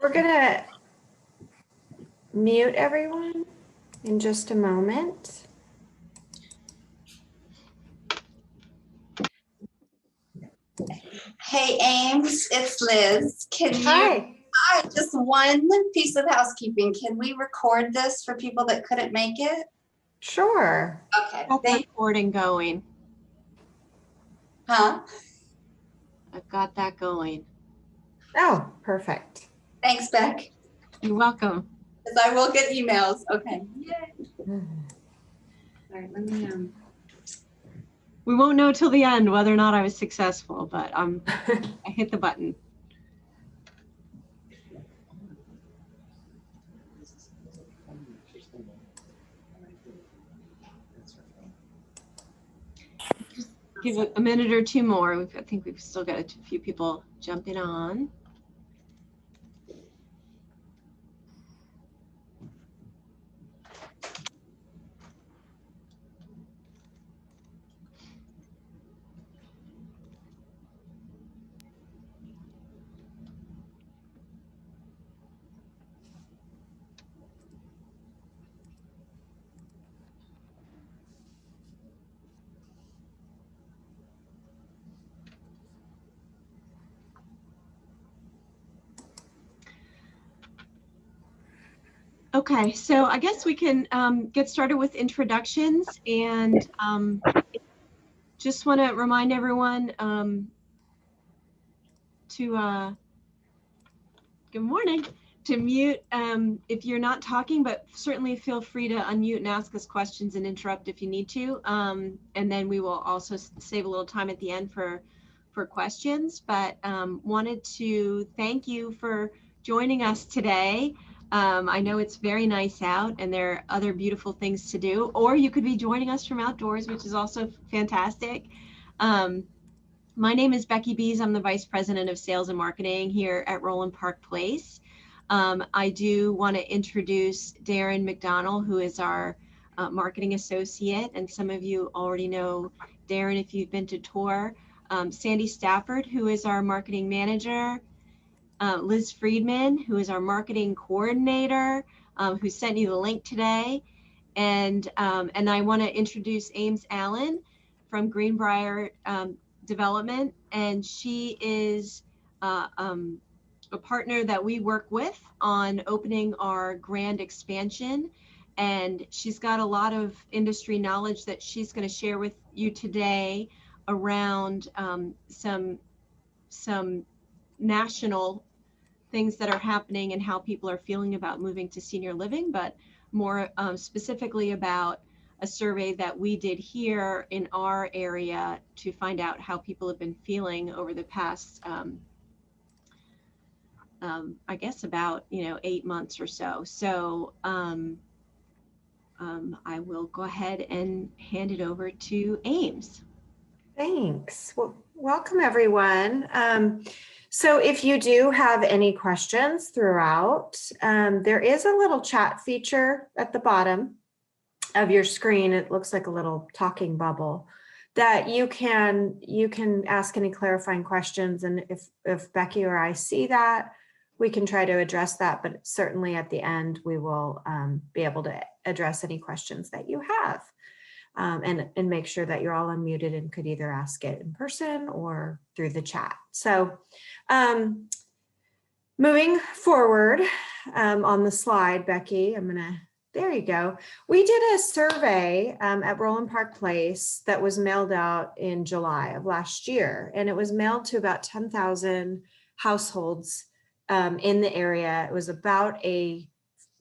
We're gonna mute everyone in just a moment. Hey, Ames, it's Liz. Hi. Hi, just one piece of housekeeping. Can we record this for people that couldn't make it? Sure. Okay. Got the recording going. Huh? I've got that going. Oh, perfect. Thanks, Beck. You're welcome. Because I will get emails. Okay. Yay. All right, let me We won't know till the end whether or not I was successful, but I hit the button. Just give it a minute or two more. I think we've still got a few people jumping on. Okay, so I guess we can get started with introductions, and just want to remind everyone to good morning, to mute if you're not talking, but certainly feel free to unmute and ask us questions and interrupt if you need to. And then we will also save a little time at the end for questions, but wanted to thank you for joining us today. I know it's very nice out and there are other beautiful things to do, or you could be joining us from outdoors, which is also fantastic. My name is Becky Bees. I'm the Vice President of Sales and Marketing here at Roland Park Place. I do want to introduce Darren McDonald, who is our marketing associate, and some of you already know Darren if you've been to tour. Sandy Stafford, who is our marketing manager. Liz Friedman, who is our marketing coordinator, who sent you the link today. And I want to introduce Ames Allen from Greenbrier Development, and she is a partner that we work with on opening our grand expansion, and she's got a lot of industry knowledge that she's going to share with you today around some national things that are happening and how people are feeling about moving to senior living, but more specifically about a survey that we did here in our area to find out how people have been feeling over the past, I guess about 8 months or so. So I will go ahead and hand it over to Ames. Thanks. Well, welcome everyone. So if you do have any questions throughout, there is a little chat feature at the bottom of your screen. It looks like a little talking bubble that you can ask any clarifying questions. And if Becky or I see that, we can try to address that. But certainly at the end, we will be able to address any questions that you have. And make sure that you're all unmuted and could either ask it in person or through the chat. So moving forward on the slide, Becky, there you go. We did a survey at Roland Park Place that was mailed out in July of last year, and it was mailed to about 10,000 households in the area. It was about a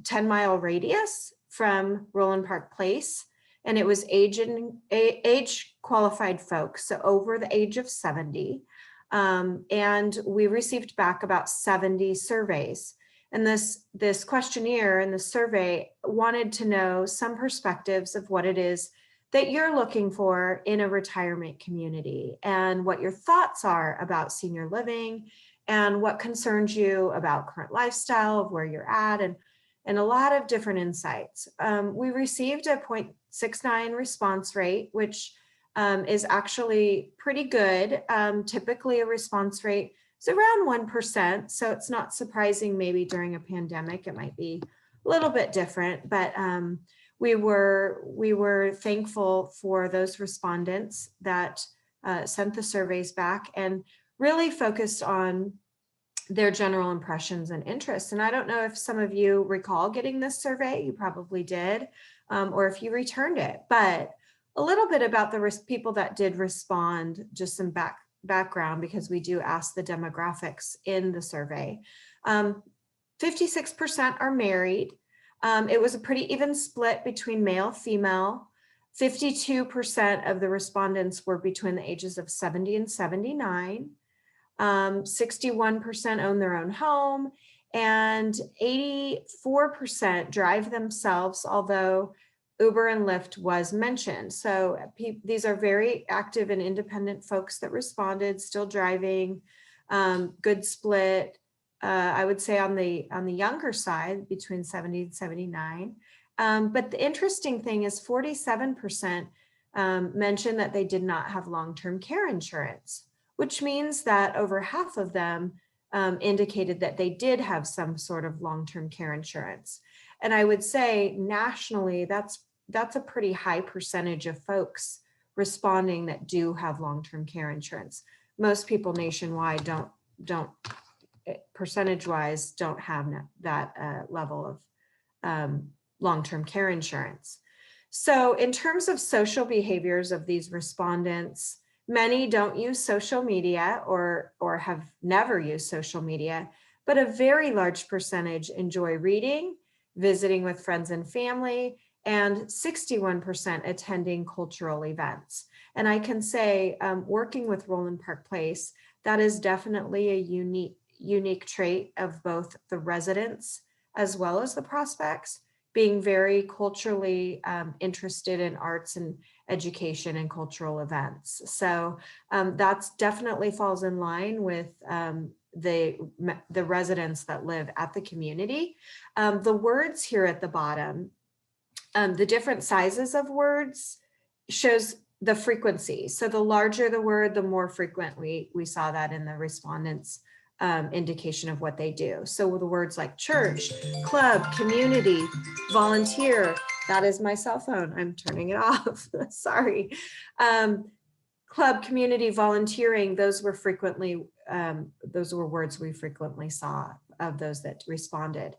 10-mile radius from Roland Park Place. And it was age qualified folks, so over the age of 70. And we received back about 70 surveys. And this questionnaire and the survey wanted to know some perspectives of what it is that you're looking for in a retirement community and what your thoughts are about senior living and what concerns you about current lifestyle of where you're at and a lot of different insights. We received a 0.69 response rate, which is actually pretty good. Typically a response rate is around 1%. So it's not surprising, maybe during a pandemic, it might be a little bit different, but we were thankful for those respondents that sent the surveys back and really focused on their general impressions and interests. And I don't know if some of you recall getting this survey, you probably did, or if you returned it, but a little bit about the people that did respond, just some background, because we do ask the demographics in the survey. 56% are married. It was a pretty even split between male, female. 52% of the respondents were between the ages of 70 and 79. 61% own their own home, and 84% drive themselves, although Uber and Lyft was mentioned. So these are very active and independent folks that responded, still driving, good split. I would say on the younger side, between 70 and 79. But the interesting thing is 47% mentioned that they did not have long-term care insurance, which means that over half of them indicated that they did have some sort of long-term care insurance. And I would say nationally, that's a pretty high percentage of folks responding that do have long-term care insurance. Most people nationwide don't percentage-wise don't have that level of long-term care insurance. So in terms of social behaviors of these respondents, many don't use social media or have never used social media, but a very large percentage enjoy reading, visiting with friends and family, and 61% attending cultural events. And I can say, working with Roland Park Place, that is definitely a unique trait of both the residents as well as the prospects, being very culturally interested in arts and education and cultural events. So that's definitely falls in line with the residents that live at the community. The words here at the bottom, the different sizes of words shows the frequency. So the larger the word, the more frequent we saw that in the respondents' indication of what they do. So the words like church, club, community, volunteer, that is my cell phone. I'm turning it off. Sorry. Club, community, volunteering, those were words we frequently saw of those that responded.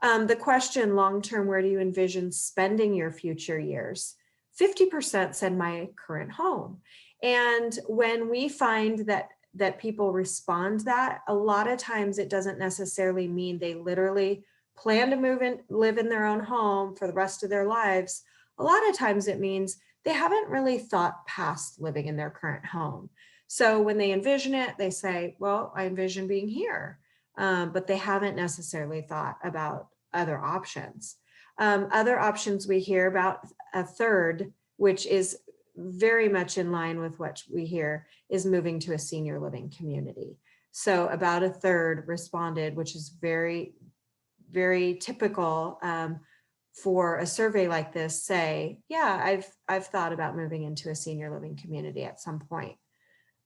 The question, long-term, where do you envision spending your future years? 50% said my current home. And when we find that people respond that, a lot of times it doesn't necessarily mean they literally plan to live in their own home for the rest of their lives. A lot of times it means they haven't really thought past living in their current home. So when they envision it, they say, well, I envision being here, but they haven't necessarily thought about other options. Other options we hear about, a third, which is very much in line with what we hear, is moving to a senior living community. So about a third responded, which is very, very typical for a survey like this, say, yeah, I've thought about moving into a senior living community at some point.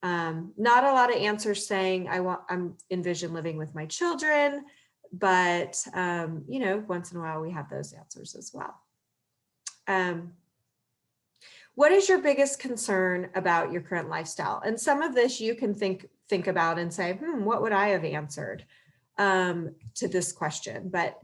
Not a lot of answers saying I'm envision living with my children, but once in a while we have those answers as well. What is your biggest concern about your current lifestyle? And some of this you can think about and say, what would I have answered to this question? But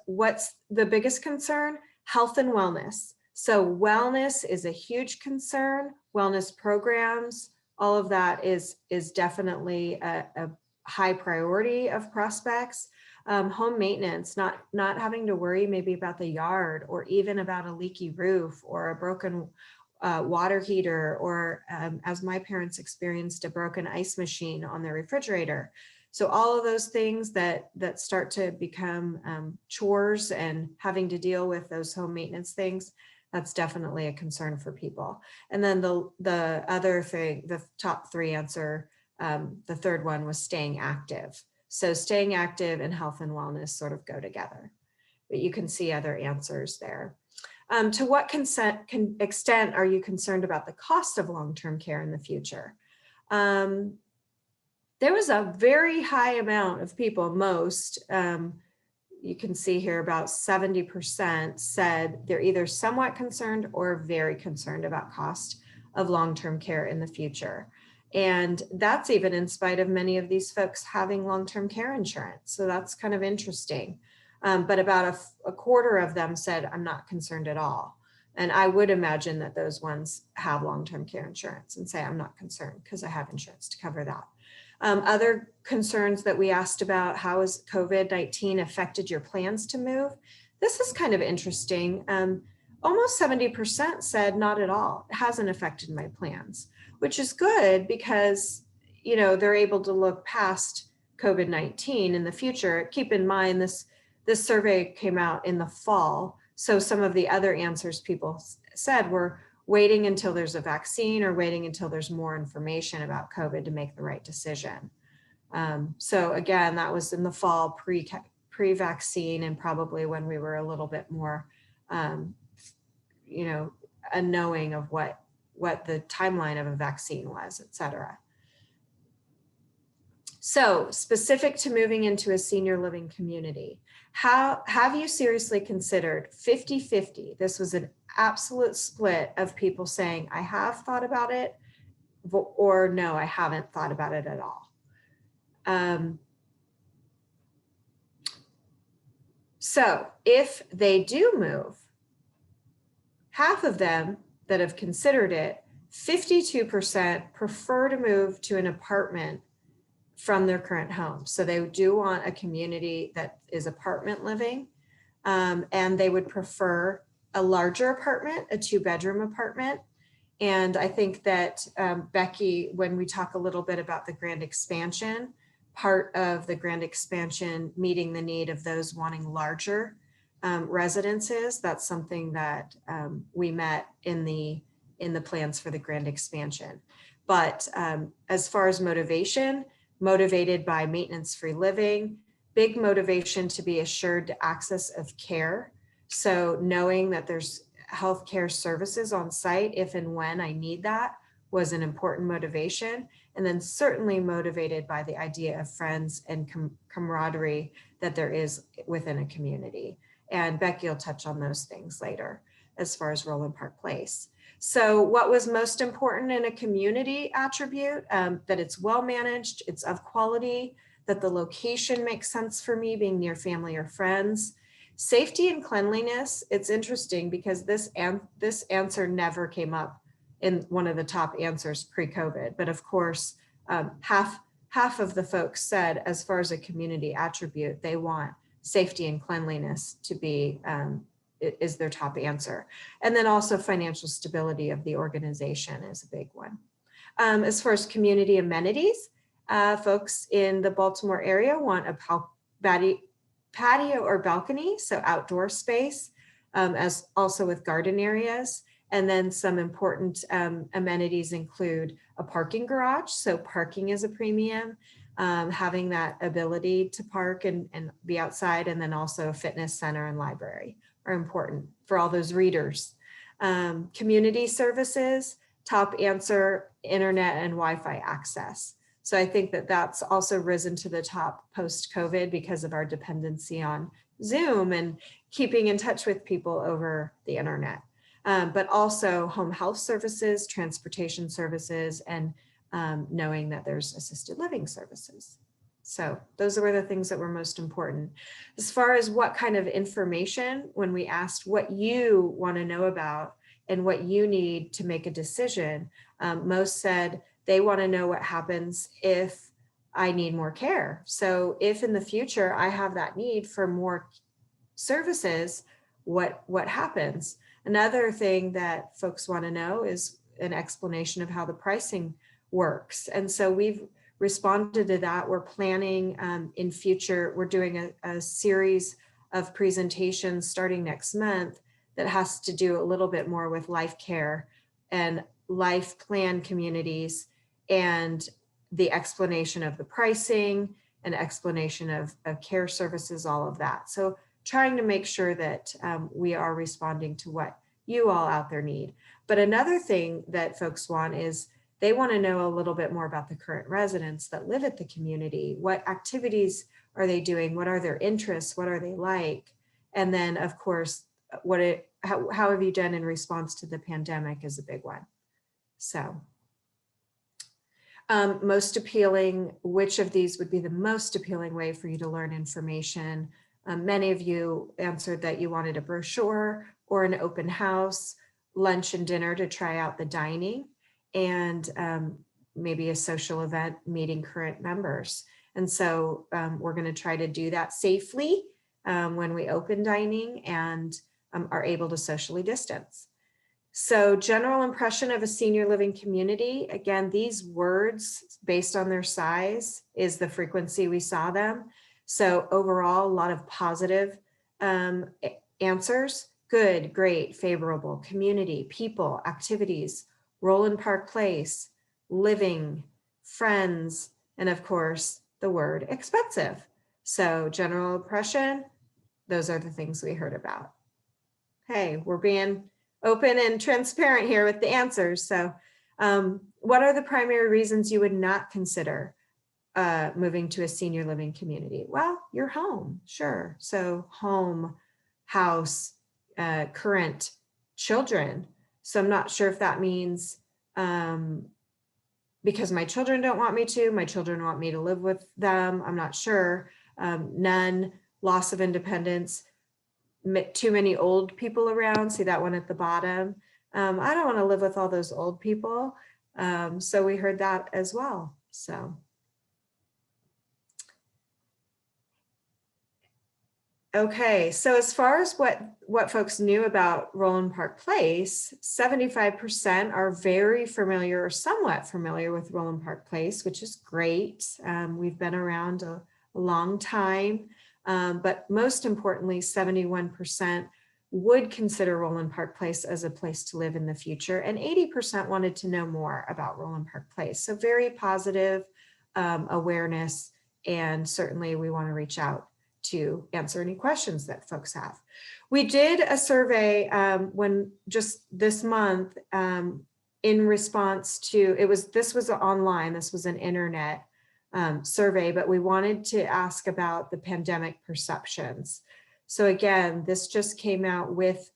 what's the biggest concern? Health and wellness. So wellness is a huge concern. Wellness programs, all of that is definitely a high priority of prospects. Home maintenance, not having to worry maybe about the yard or even about a leaky roof or a broken water heater, or as my parents experienced, a broken ice machine on their refrigerator. So all of those things that start to become chores and having to deal with those home maintenance things, that's definitely a concern for people. And then the other thing, the top three answer, the third one was staying active. So staying active and health and wellness sort of go together, but you can see other answers there. To what extent are you concerned about the cost of long-term care in the future? there was a very high amount of people, most, you can see here about 70% said they're either somewhat concerned or very concerned about cost of long-term care in the future. And that's even in spite of many of these folks having long-term care insurance. So that's kind of interesting. But about a quarter of them said, I'm not concerned at all. And I would imagine that those ones have long-term care insurance and say, I'm not concerned because I have insurance to cover that. Other concerns that we asked about, how has COVID-19 affected your plans to move? This is kind of interesting. Almost 70% said not at all. It hasn't affected my plans, which is good because, you know, they're able to look past COVID-19 in the future. Keep in mind, this survey came out in the fall. So some of the other answers people said were waiting until there's a vaccine or waiting until there's more information about COVID to make the right decision. So again, that was in the fall, pre-vaccine, and probably when we were a little bit more, you know, a knowing of what the timeline of a vaccine was, et cetera. So specific to moving into a senior living community, how have you seriously considered 50-50? This was an absolute split of people saying, I have thought about it, or no, I haven't thought about it at all. So if they do move, half of them that have considered it, 52% prefer to move to an apartment from their current home. So they do want a community that is apartment living, and they would prefer a larger apartment, a 2-bedroom apartment. And I think that Becky, when we talk a little bit about the grand expansion, part of the grand expansion meeting the need of those wanting larger residences, that's something that we met in the plans for the grand expansion. But as far as motivation, motivated by maintenance-free living, big motivation to be assured to access of care. So knowing that there's healthcare services on site if and when I need that was an important motivation. And then certainly motivated by the idea of friends and camaraderie that there is within a community. And Becky will touch on those things later as far as Roland Park Place. So what was most important in a community attribute? That it's well managed, it's of quality, that the location makes sense for me being near family or friends. Safety and cleanliness, it's interesting because this answer never came up in one of the top answers pre-COVID, but of course, half of the folks said as far as a community attribute, they want safety and cleanliness to be is their top answer. And then also financial stability of the organization is a big one. As far as community amenities, folks in the Baltimore area want a patio or balcony, so outdoor space, as also with garden areas. And then some important amenities include a parking garage. So parking is a premium, having that ability to park and be outside, and then also a fitness center and library are important for all those readers. Community services, top answer, internet and Wi-Fi access. So I think that that's also risen to the top post-COVID because of our dependency on Zoom and keeping in touch with people over the internet. But also home health services, transportation services, and knowing that there's assisted living services. So those were the things that were most important. As far as what kind of information, when we asked what you want to know about and what you need to make a decision, most said they want to know what happens if I need more care. So if in the future I have that need for more services, what happens? Another thing that folks want to know is an explanation of how the pricing works. And so we've responded to that. We're planning in future, we're doing a series of presentations starting next month that has to do a little bit more with life care and life plan communities and the explanation of the pricing and explanation of care services, all of that. So trying to make sure that we are responding to what you all out there need. But another thing that folks want is They want to know a little bit more about the current residents that live at the community. What activities are they doing? What are their interests? What are they like? And then, of course, how have you done in response to the pandemic is a big one. So most appealing, which of these would be the most appealing way for you to learn information? Many of you answered that you wanted a brochure or an open house, lunch and dinner to try out the dining, and maybe a social event meeting current members. And so we're going to try to do that safely when we open dining and are able to socially distance. So general impression of a senior living community, again, these words based on their size is the frequency we saw them. So overall, a lot of positive answers: good, great, favorable, community, people, activities, Roland Park Place, living, friends, and of course, the word expensive. So general impression, those are the things we heard about. Hey, we're being open and transparent here with the answers. So what are the primary reasons you would not consider moving to a senior living community? Well, your home, sure. So home, house, current children. So I'm not sure if that means because my children don't want me to, my children want me to live with them. I'm not sure. None, loss of independence, too many old people around. See that one at the bottom. I don't want to live with all those old people. So we heard that as well. So. Okay, so as far as what folks knew about Roland Park Place, 75% are very familiar or somewhat familiar with Roland Park Place, which is great. We've been around a long time, but most importantly, 71% would consider Roland Park Place as a place to live in the future, and 80% wanted to know more about Roland Park Place. So very positive awareness, and certainly we want to reach out to answer any questions that folks have. We did a survey when just this month in response to, this was online, this was an internet survey, but we wanted to ask about the pandemic perceptions. So again, this just came out with,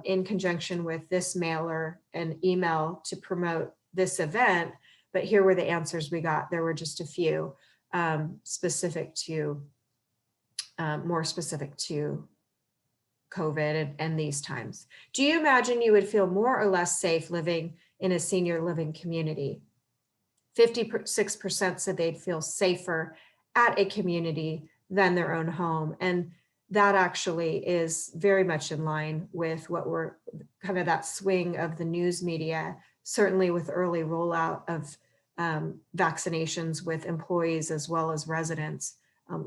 in conjunction with this mailer and email to promote this event, but here were the answers we got. There were just a few more specific to COVID and these times. Do you imagine you would feel more or less safe living in a senior living community? 56% said they'd feel safer at a community than their own home. And that actually is very much in line with what we're kind of that swing of the news media, certainly with early rollout of vaccinations with employees as well as residents.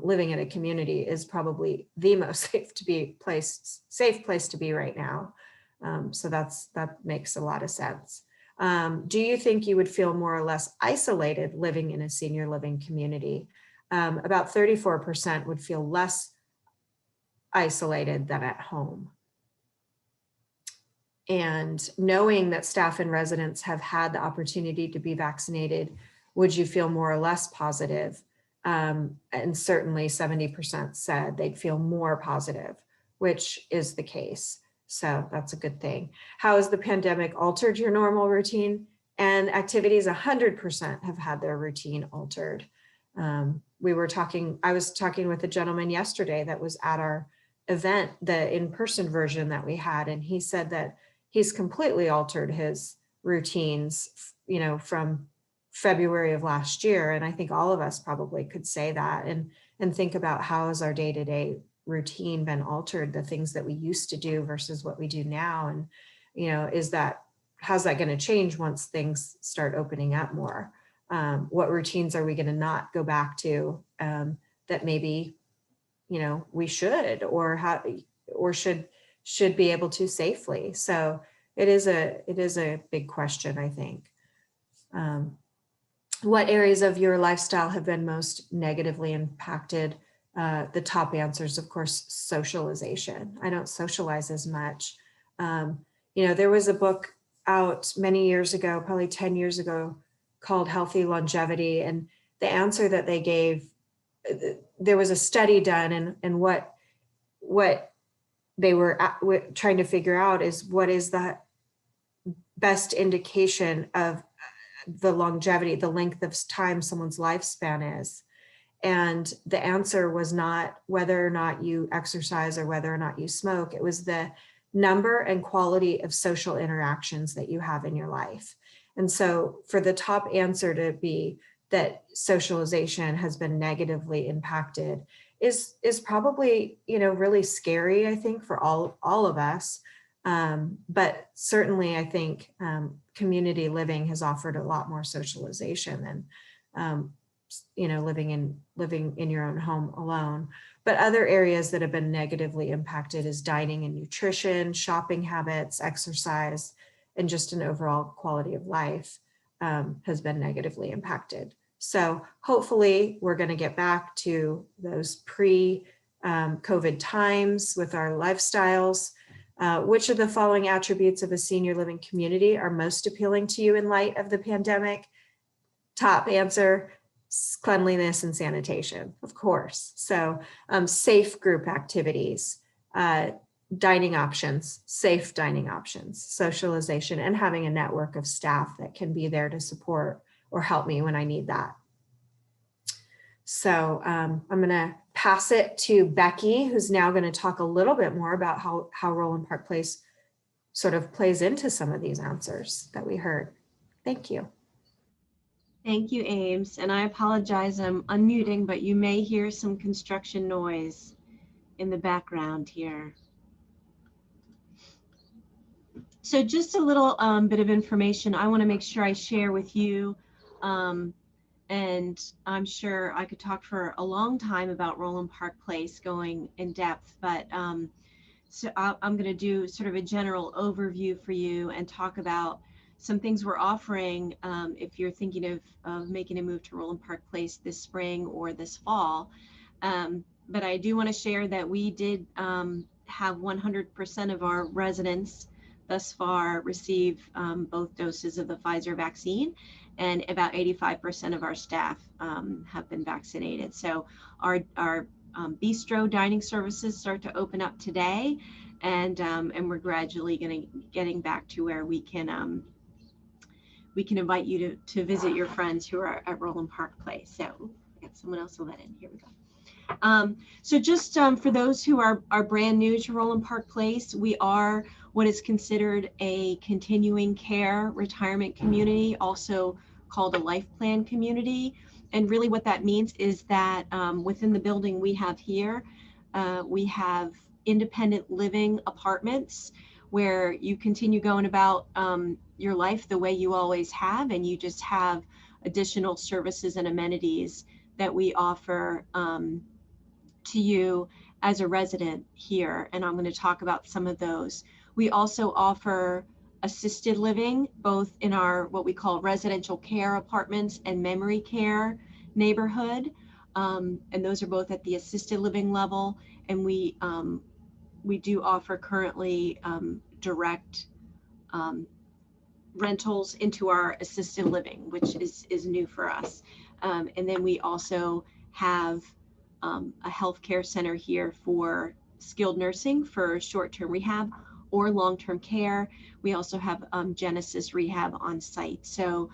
Living in a community is probably the most safe place to be right now. So that makes a lot of sense. Do you think you would feel more or less isolated living in a senior living community? About 34% would feel less isolated than at home. And knowing that staff and residents have had the opportunity to be vaccinated, would you feel more or less positive? And certainly 70% said they'd feel more positive, which is the case. So that's a good thing. How has the pandemic altered your normal routine and activities? 100% have had their routine altered. I was talking with a gentleman yesterday that was at our event, the in-person version that we had, and he said that he's completely altered his routines, from February of last year. And I think all of us probably could say that and think about how has our day-to-day routine been altered, the things that we used to do versus what we do now. And, how's that going to change once things start opening up more? What routines are we going to not go back to that maybe, we should, or should be able to safely? So it is a big question, I think. What areas of your lifestyle have been most negatively impacted? The top answers, of course, socialization. I don't socialize as much. There was a book out many years ago, probably 10 years ago, called Healthy Longevity. And the answer that they gave, there was a study done, and what they were trying to figure out is what is the best indication of the longevity, the length of time someone's lifespan is. And the answer was not whether or not you exercise or whether or not you smoke. It was the number and quality of social interactions that you have in your life. And so for the top answer to be that socialization has been negatively impacted is probably, really scary, I think, for all of us. But certainly I think community living has offered a lot more socialization than living in your own home alone. But other areas that have been negatively impacted is dining and nutrition, shopping habits, exercise, and just an overall quality of life has been negatively impacted. So hopefully we're going to get back to those pre-COVID times with our lifestyles. Which of the following attributes of a senior living community are most appealing to you in light of the pandemic? Top answer: cleanliness and sanitation, of course. So safe group activities, dining options, safe dining options, socialization, and having a network of staff that can be there to support or help me when I need that. So I'm going to pass it to Becky, who's now going to talk a little bit more about how Roland Park Place sort of plays into some of these answers that we heard. Thank you. Thank you, Ames. And I apologize, I'm unmuting, but you may hear some construction noise in the background here. So just a little bit of information I want to make sure I share with you. And I'm sure I could talk for a long time about Roland Park Place going in depth, but so I'm going to do sort of a general overview for you and talk about some things we're offering if you're thinking of making a move to Roland Park Place this spring or this fall. But I do want to share that we did have 100% of our residents thus far receive both doses of the Pfizer vaccine, and about 85% of our staff have been vaccinated. So our bistro dining services start to open up today, and we're gradually getting back to where we can invite you to visit your friends who are at Roland Park Place. So I got someone else to let in. Here we go. So just for those who are brand new to Roland Park Place, we are what is considered a continuing care retirement community, also called a life plan community. And really what that means is that within the building we have here, we have independent living apartments where you continue going about your life the way you always have, and you just have additional services and amenities that we offer to you as a resident here. And I'm going to talk about some of those. We also offer assisted living, both in our what we call residential care apartments and memory care neighborhood. And those are both at the assisted living level. And we do offer currently direct rentals into our assisted living, which is new for us. And then we also have a healthcare center here for skilled nursing for short-term rehab or long-term care. We also have Genesis Rehab on site. So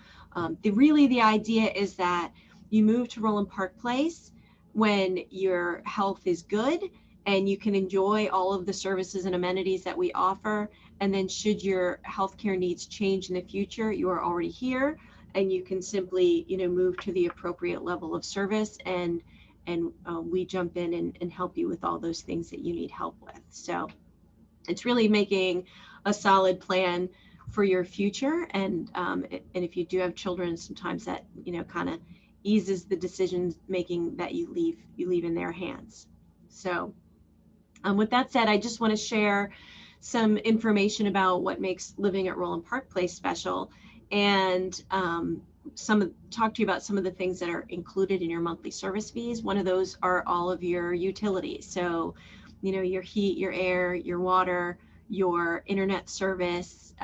the idea is that you move to Roland Park Place when your health is good and you can enjoy all of the services and amenities that we offer. And then should your healthcare needs change in the future, you are already here and you can simply, move to the appropriate level of service, and we jump in and help you with all those things that you need help with. So it's really making a solid plan for your future. And if you do have children, sometimes that, kind of eases the decision making that you leave in their hands. So with that said, I just want to share some information about what makes living at Roland Park Place special, and talk to you about some of the things that are included in your monthly service fees. One of those are all of your utilities. So, your heat, your air, your water, your internet service,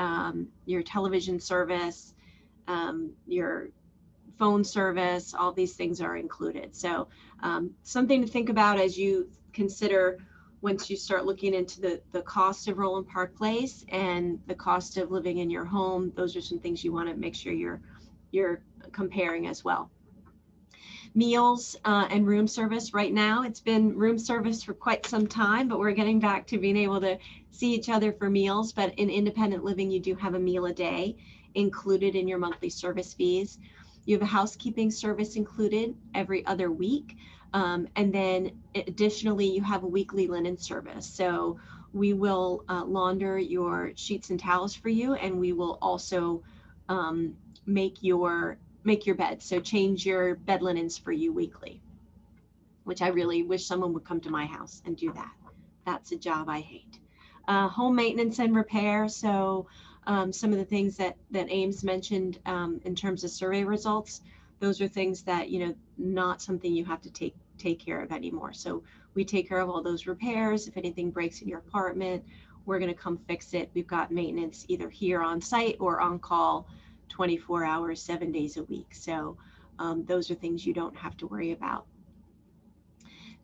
your television service, your phone service, all these things are included. So something to think about as you consider once you start looking into the cost of Roland Park Place and the cost of living in your home. Those are some things you want to make sure you're comparing as well. Meals and room service. Right now, it's been room service for quite some time, but we're getting back to being able to see each other for meals. But in independent living, you do have a meal a day included in your monthly service fees. You have a housekeeping service included every other week. And then additionally, you have a weekly linen service. So we will launder your sheets and towels for you, and we will also make your bed. So change your bed linens for you weekly, which I really wish someone would come to my house and do that. That's a job I hate. Home maintenance and repair. So some of the things that Ames mentioned in terms of survey results, those are things that, not something you have to take care of anymore. So we take care of all those repairs. If anything breaks in your apartment, we're going to come fix it. We've got maintenance either here on site or on call 24 hours, 7 days a week. So those are things you don't have to worry about.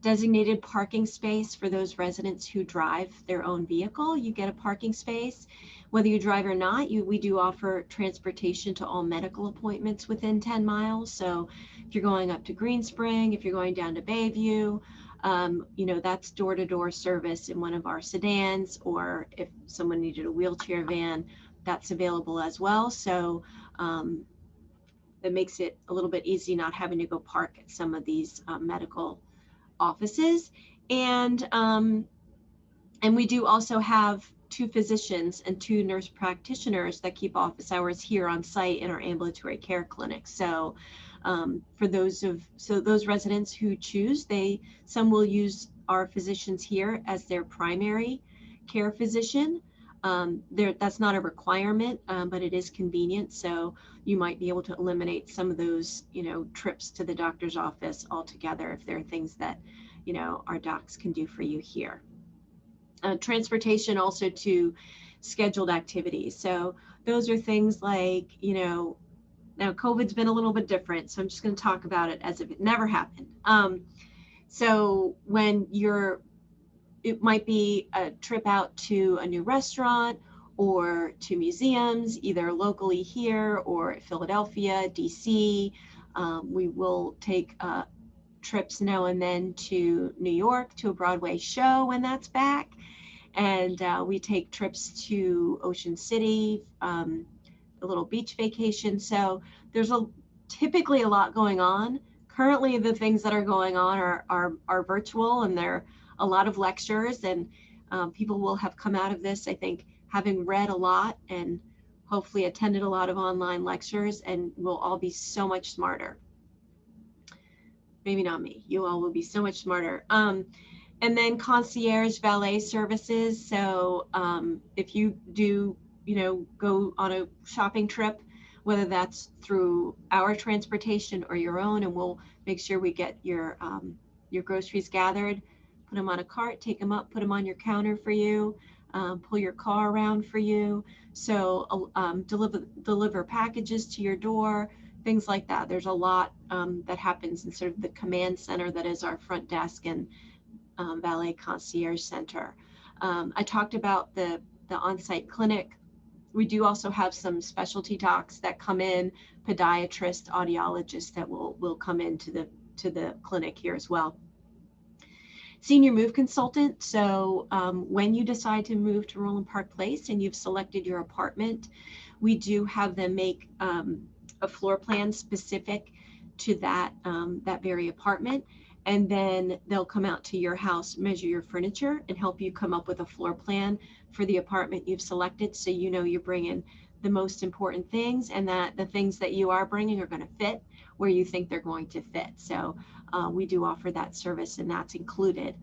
Designated parking space for those residents who drive their own vehicle. You get a parking space. Whether you drive or not, we do offer transportation to all medical appointments within 10 miles. So if you're going up to Green Spring, if you're going down to Bayview, that's door-to-door service in one of our sedans, or if someone needed a wheelchair van, that's available as well. So it makes it a little bit easy not having to go park at some of these medical offices. And we do also have 2 physicians and 2 nurse practitioners that keep office hours here on site in our ambulatory care clinic. So for those residents who choose, some will use our physicians here as their primary care physician. That's not a requirement, but it is convenient. So you might be able to eliminate some of those, trips to the doctor's office altogether if there are things that, our docs can do for you here. Transportation also to scheduled activities. So those are things like, now COVID's been a little bit different, so I'm just going to talk about it as if it never happened. So when it might be a trip out to a new restaurant or to museums, either locally here or Philadelphia, DC. We will take trips now and then to New York to a Broadway show when that's back. And we take trips to Ocean City, a little beach vacation. So there's typically a lot going on. Currently, the things that are going on are virtual, and there are a lot of lectures, and people will have come out of this, I think, having read a lot and hopefully attended a lot of online lectures, and we'll all be so much smarter. Maybe not me. You all will be so much smarter. And then concierge valet services. So if you do, go on a shopping trip, whether that's through our transportation or your own, and we'll make sure we get your groceries gathered, put them on a cart, take them up, put them on your counter for you, pull your car around for you. So deliver packages to your door, things like that. There's a lot that happens in sort of the command center that is our front desk and Valet Concierge Center. I talked about the on-site clinic. We do also have some specialty docs that come in, podiatrists, audiologists that will come into the clinic here as well. Senior move consultant. So when you decide to move to Roland Park Place and you've selected your apartment, we do have them make a floor plan specific to that very apartment. And then they'll come out to your house, measure your furniture, and help you come up with a floor plan for the apartment you've selected. So you're bringing the most important things, and that the things that you are bringing are going to fit where you think they're going to fit. So we do offer that service, and that's included.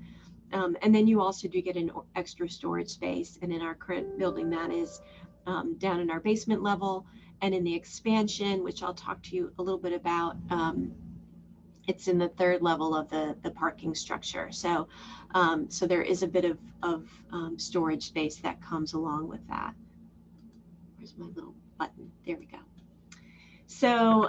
And then you also do get an extra storage space. And in our current building, that is down in our basement level, and in the expansion, which I'll talk to you a little bit about It's in the third level of the parking structure. So, so there is a bit of storage space that comes along with that. Where's my little button? There we go. So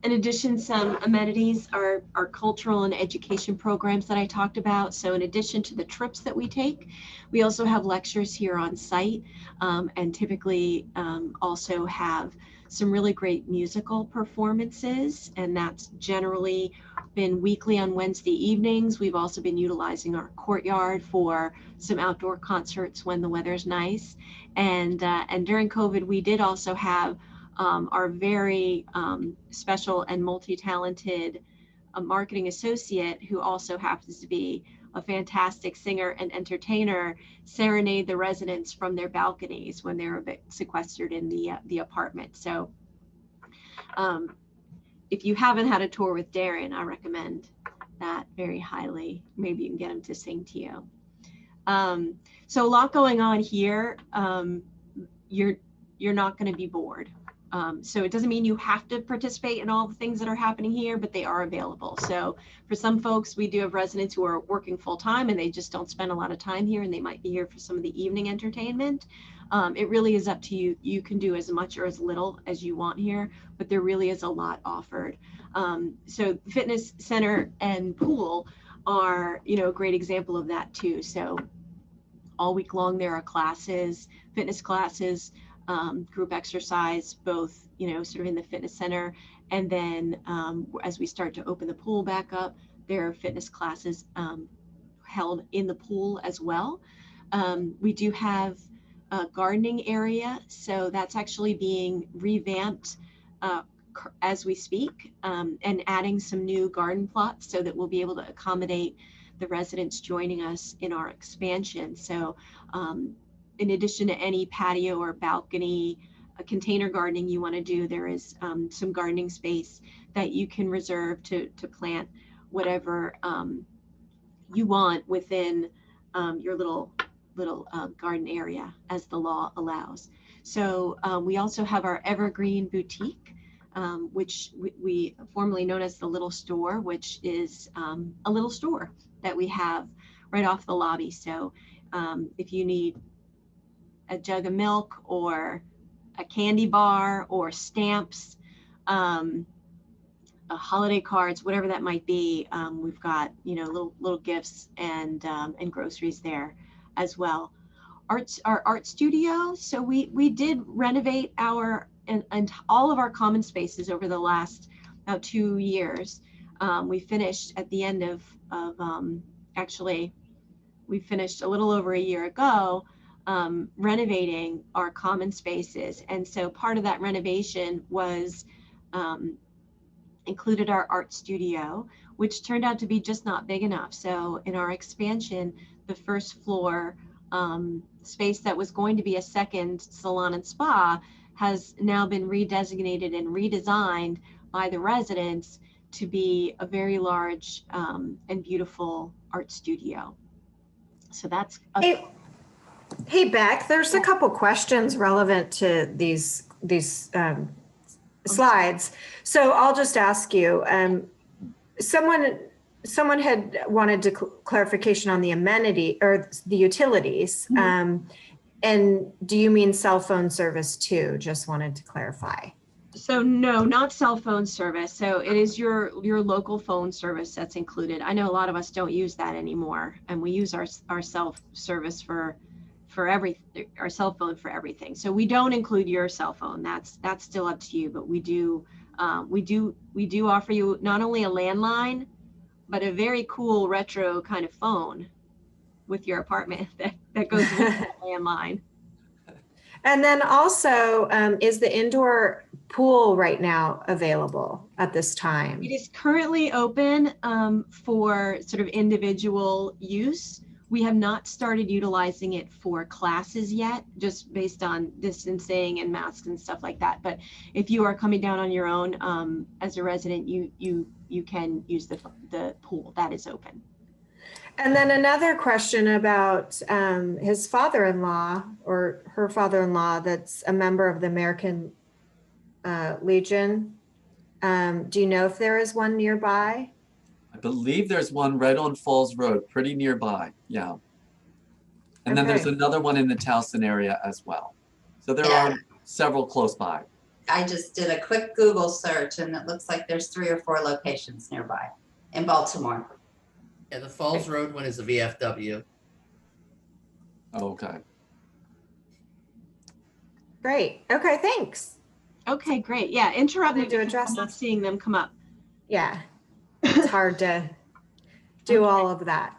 in addition, some amenities are cultural and education programs that I talked about. So in addition to the trips that we take, we also have lectures here on site, and typically also have some really great musical performances, and that's generally been weekly on Wednesday evenings. We've also been utilizing our courtyard for some outdoor concerts when the weather's nice. And during COVID, we did also have our very special and multi-talented marketing associate, who also happens to be a fantastic singer and entertainer, serenade the residents from their balconies when they're a bit sequestered in the apartment. So if you haven't had a tour with Darren, I recommend that very highly. Maybe you can get him to sing to you. So a lot going on here. You're not going to be bored. So it doesn't mean you have to participate in all the things that are happening here, but they are available. So for some folks, we do have residents who are working full time and they just don't spend a lot of time here, and they might be here for some of the evening entertainment. It really is up to you. You can do as much or as little as you want here, but there really is a lot offered. So fitness center and pool are, a great example of that too. So all week long, there are classes, fitness classes, group exercise, both, sort of in the fitness center. And then as we start to open the pool back up, there are fitness classes held in the pool as well. We do have a gardening area. So that's actually being revamped as we speak, and adding some new garden plots so that we'll be able to accommodate the residents joining us in our expansion. So in addition to any patio or balcony container gardening you want to do, there is some gardening space that you can reserve to plant whatever you want within your little garden area as the law allows. So we also have our Evergreen Boutique, which we formerly known as the Little Store, which is a little store that we have right off the lobby. So if you need a jug of milk or a candy bar or stamps, holiday cards, whatever that might be, we've got little gifts and groceries there as well. Our art studio. So we did renovate and all of our common spaces over the last about 2 years. We finished at the end of actually we finished a little over a year ago, renovating our common spaces. And so part of that renovation was included our art studio, which turned out to be just not big enough. So in our expansion, the first floor space that was going to be a second salon and spa has now been redesignated and redesigned by the residents to be a very large and beautiful art studio. So that's Hey Beck, there's a couple questions relevant to these slides. So I'll just ask you, someone had wanted clarification on the amenity or the utilities. Mm-hmm. And do you mean cell phone service too? Just wanted to clarify. So no, not cell phone service. So it is your local phone service that's included. I know a lot of us don't use that anymore, and we use our cell service for our cell phone for everything. So we don't include your cell phone. That's still up to you. But we do offer you not only a landline, but a very cool retro kind of phone with your apartment that goes with the landline. And then also, is the indoor pool right now available at this time? It is currently open for sort of individual use. We have not started utilizing it for classes yet, just based on distancing and masks and stuff like that. But if you are coming down on your own as a resident, you can use the pool. That is open. And then another question about his father-in-law or her father-in-law that's a member of the American Legion. Do you know if there is one nearby? believe there's one right on Falls Road, pretty nearby, yeah. And then there's Okay. another one in the Towson area as well. So there Yeah. are several close by. I just did a quick Google search and it looks like there's 3 or 4 locations nearby in Baltimore. Yeah, the Falls Road one is a VFW. Okay. Great. Okay, thanks. Okay, great. Yeah, interrupt me Wanted to because address I'm not this. seeing them come up. Yeah, it's hard to do all of that.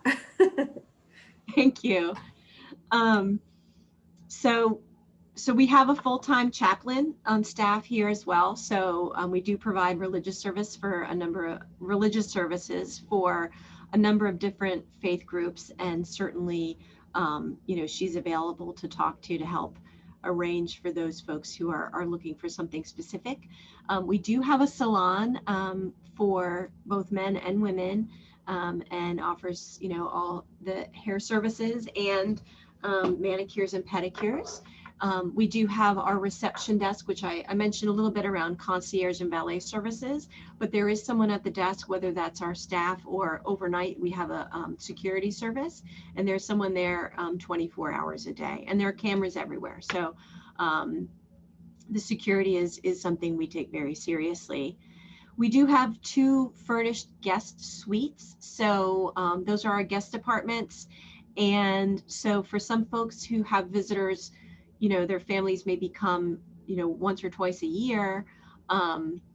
Thank you. So we have a full-time chaplain on staff here as well. So we do provide religious services for a number of different faith groups, and certainly, she's available to talk to help arrange for those folks who are looking for something specific. We do have a salon for both men and women, and offers, all the hair services and manicures and pedicures. We do have our reception desk, which I mentioned a little bit around concierge and valet services, but there is someone at the desk, whether that's our staff or overnight, we have a security service, and there's someone there 24 hours a day, and there are cameras everywhere. So the security is something we take very seriously. We do have 2 furnished guest suites. So those are our guest apartments. And so for some folks who have visitors, their families may come, once or twice a year,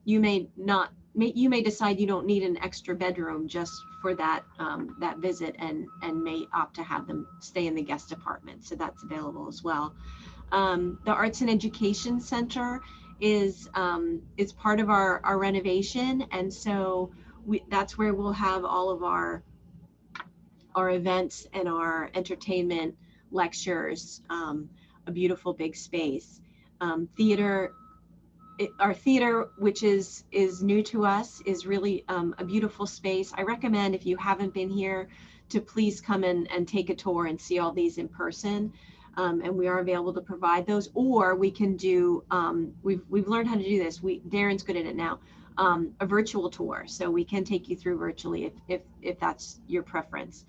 you may decide you don't need an extra bedroom just for that visit, and may opt to have them stay in the guest apartment. So that's available as well. The Arts and Education Center is part of our renovation, and so that's where we'll have all of our events and our entertainment, lectures, a beautiful big space. Theater, our theater, which is new to us, is really a beautiful space. I recommend, if you haven't been here, to please come and take a tour and see all these in person. And we are available to provide those, or we can do, we've learned how to do this. Darren's good at it now, a virtual tour. So we can take you through virtually if that's your preference.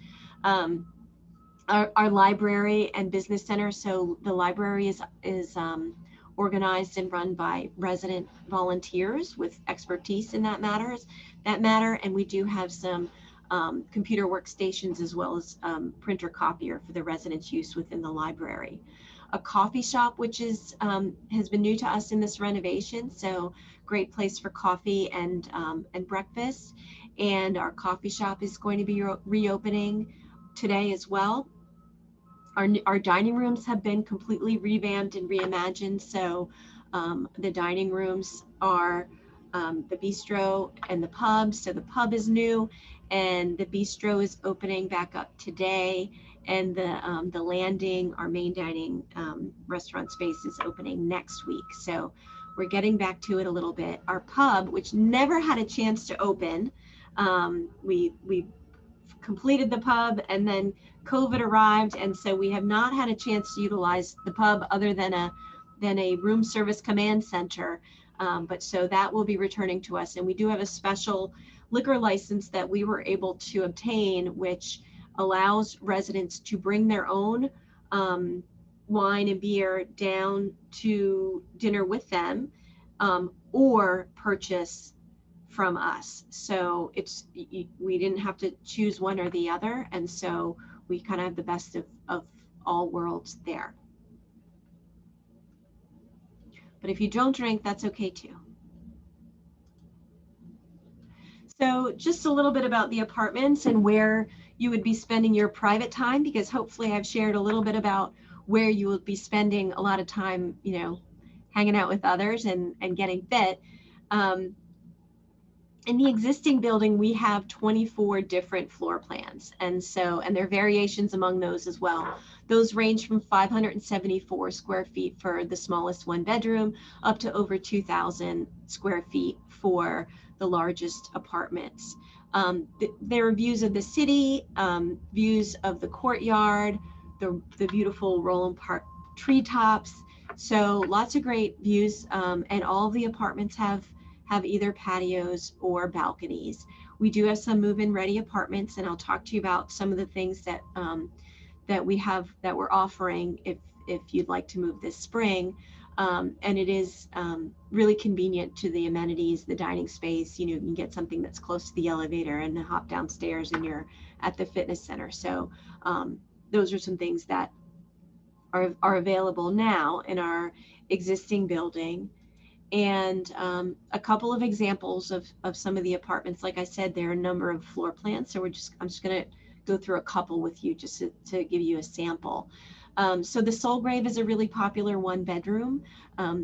Our library and business center. So the library is organized and run by resident volunteers with expertise in that matter. And we do have some computer workstations, as well as printer copier for the residents' use within the library. A coffee shop, which has been new to us in this renovation. So great place for coffee and breakfast. And our coffee shop is going to be reopening today as well. Our dining rooms have been completely revamped and reimagined. So the dining rooms are the bistro and the pub. So the pub is new, and the bistro is opening back up today. And the landing, our main dining restaurant space, is opening next week. So we're getting back to it a little bit. Our pub, which never had a chance to open, we completed the pub, and then COVID arrived, and so we have not had a chance to utilize the pub other than a room service command center. But so that will be returning to us, and we do have a special liquor license that we were able to obtain, which allows residents to bring their own wine and beer down to dinner with them, or purchase from us. So we didn't have to choose one or the other, and so we kind of have the best of all worlds there. But if you don't drink, that's okay too. So just a little bit about the apartments and where you would be spending your private time, because hopefully I've shared a little bit about where you will be spending a lot of time, hanging out with others and getting fit. In the existing building, we have 24 different floor plans. And there are variations among those as well. Those range from 574 square feet for the smallest 1-bedroom up to over 2,000 square feet for the largest apartments. There are views of the city, views of the courtyard, the beautiful Roland Park treetops. So lots of great views, and all of the apartments have either patios or balconies. We do have some move-in ready apartments, and I'll talk to you about some of the things that that we have that we're offering if you'd like to move this spring. And it is really convenient to the amenities, the dining space. You can get something that's close to the elevator and hop downstairs and you're at the fitness center. So those are some things that are available now in our existing building. And a couple of examples of some of the apartments. Like I said, there are a number of floor plans. So I'm just going to go through a couple with you just to give you a sample. So the Soulgrave is a really popular 1-bedroom.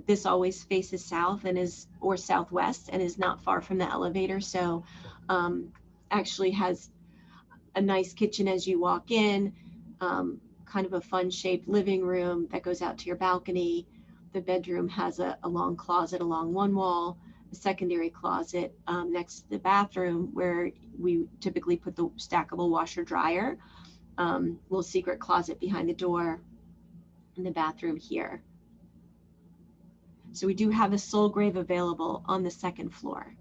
This always faces south or southwest and is not far from the elevator. So actually has a nice kitchen as you walk in, kind of a fun shaped living room that goes out to your balcony. The bedroom has a long closet along one wall, a secondary closet next to the bathroom where we typically put the stackable washer dryer, little secret closet behind the door, and the bathroom here. So we do have a Soulgrave available on the 2nd floor.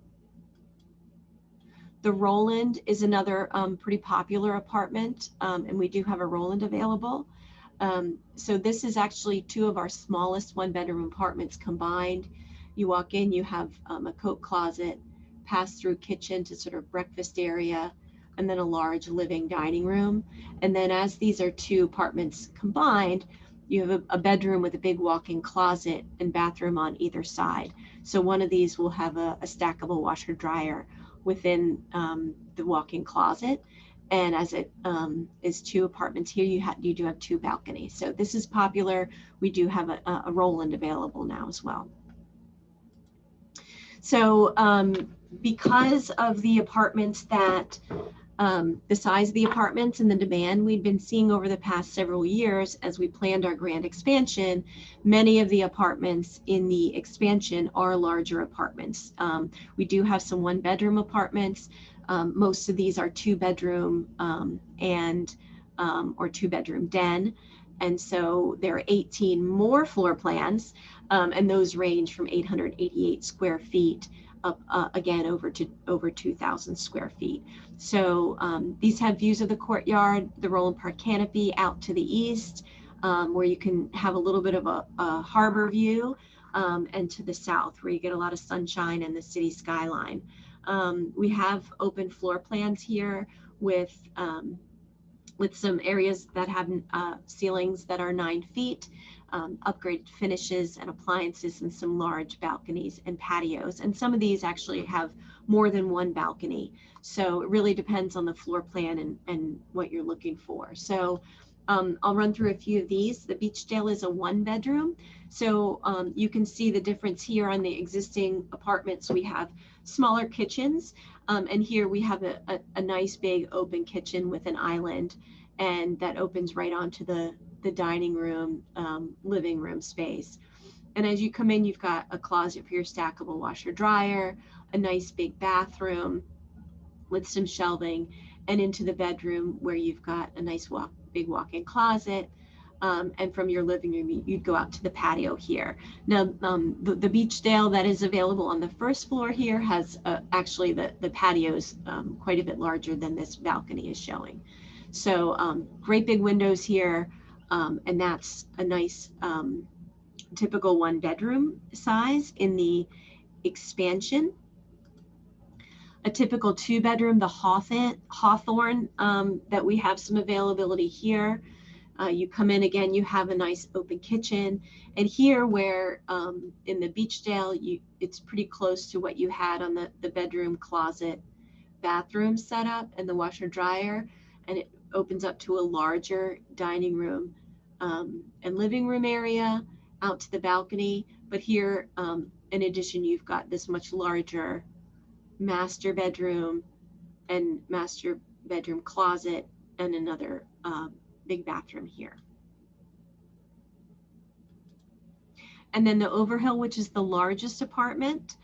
The Roland is another pretty popular apartment, and we do have a Roland available. So this is actually 2 of our smallest 1-bedroom apartments combined. You walk in, you have a coat closet, pass-through kitchen to sort of breakfast area, and then a large living dining room. And then as these are 2 apartments combined, you have a bedroom with a big walk-in closet and bathroom on either side. So one of these will have a stackable washer dryer within the walk-in closet. And as it is 2 apartments here, you do have 2 balconies. So this is popular. We do have a Roland available now as well. So because of the apartments that, the size of the apartments and the demand we've been seeing over the past several years as we planned our grand expansion, many of the apartments in the expansion are larger apartments. We do have some 1-bedroom apartments. Most of these are 2-bedroom or 2-bedroom den. And so there are 18 more floor plans, and those range from 888 square feet up again over 2,000 square feet. So these have views of the courtyard, the Roland Park canopy out to the east, where you can have a little bit of a harbor view, and to the south where you get a lot of sunshine and the city skyline. We have open floor plans here with some areas that have ceilings that are 9 feet, upgraded finishes and appliances, and some large balconies and patios. And some of these actually have more than 1 balcony. So it really depends on the floor plan and what you're looking for. So I'll run through a few of these. The Beechdale is a 1-bedroom. So you can see the difference here on the existing apartments. We have smaller kitchens, and here we have a nice big open kitchen with an island, and that opens right onto the dining room, living room space. And as you come in, you've got a closet for your stackable washer dryer, a nice big bathroom with some shelving, and into the bedroom where you've got a nice big walk-in closet. And from your living room, you'd go out to the patio here. Now, the Beechdale that is available on the 1st floor here has actually the patio's quite a bit larger than this balcony is showing. So great big windows here, and that's a nice typical 1-bedroom size in the expansion. A typical 2-bedroom, the Hawthorne, that we have some availability here. You come in again, you have a nice open kitchen. And here where in the Beechdale, it's pretty close to what you had on the bedroom, closet, bathroom setup and the washer dryer. And it opens up to a larger dining room and living room area out to the balcony. But here, in addition, you've got this much larger master bedroom and master bedroom closet and another big bathroom here. And then the Overhill, which is the largest apartment.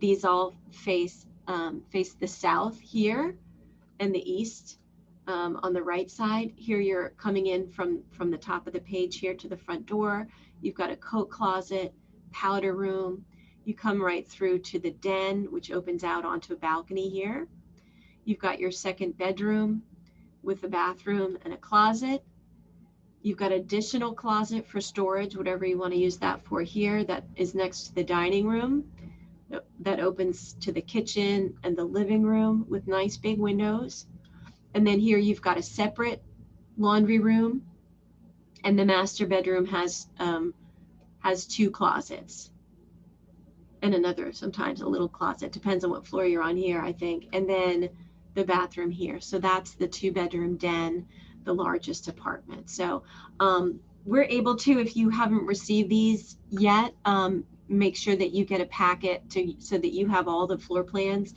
These all face the south here and the east on the right side. Here you're coming in from the top of the page here to the front door. You've got a coat closet, powder room. You come right through to the den, which opens out onto a balcony here. You've got your second bedroom with a bathroom and a closet. You've got additional closet for storage, whatever you want to use that for here, that is next to the dining room that opens to the kitchen and the living room with nice big windows. And then here you've got a separate laundry room, and the master bedroom has 2 closets and another, sometimes a little closet, depends on what floor you're on here, I think. And then the bathroom here. So that's the 2-bedroom den, the largest apartment. So we're able to, if you haven't received these yet, make sure that you get a packet so that you have all the floor plans